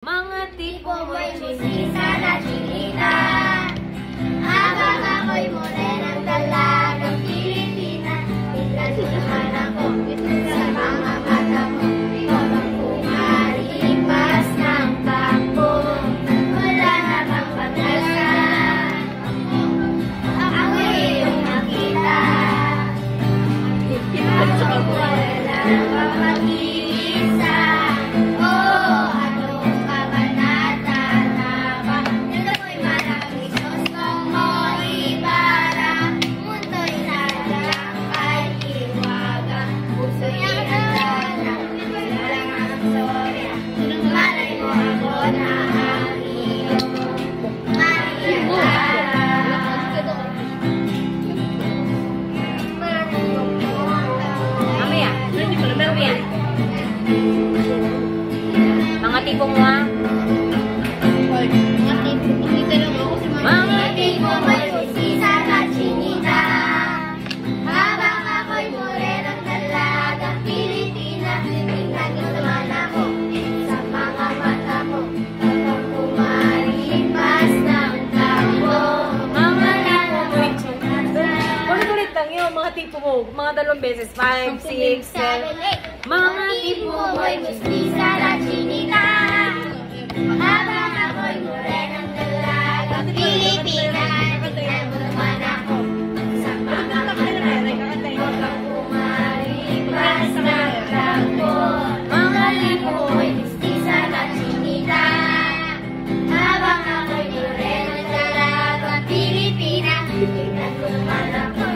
Mga tipo mo'y chisisa na chinita, habang ako'y morenang dalagang Pilipina. Tignan mo naman ako sa mga mata mo, ikaw ang kumaripas ng takbo. Wala na bang pag-asa, ako'y iyong nakita. Wala na bang mag-iisa. Mga tipo mo ha? Mga tipo mo'y chisisa na chinita, habang ako'y morenang dalagang Pilipina. Tingnan mo naman ako sa mga mata mo, habang kumaripas ng takbo. Mga tipo mo. Ulit-ulit lang yun, mga tipo mo. Mga 2 beses. 5, 6, 7. Mga tipo mo'y chisisa na chinita, habang ako'y morenang dalagang Pilipina. Tingnan mo naman ako sa mga mata mo, habang kumaripas ng takbo. Mga tipo mo'y chisisa na chinita, habang ako'y morenang dalagang Pilipina. Tingnan mo naman ako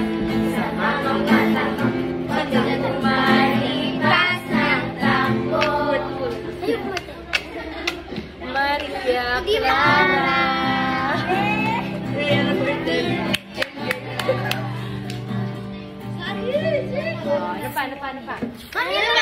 sa mga mata mo, habang kumaripas ng takbo. Maria Hindi na Clara. Rihanna birthday. Ano pa? Manila!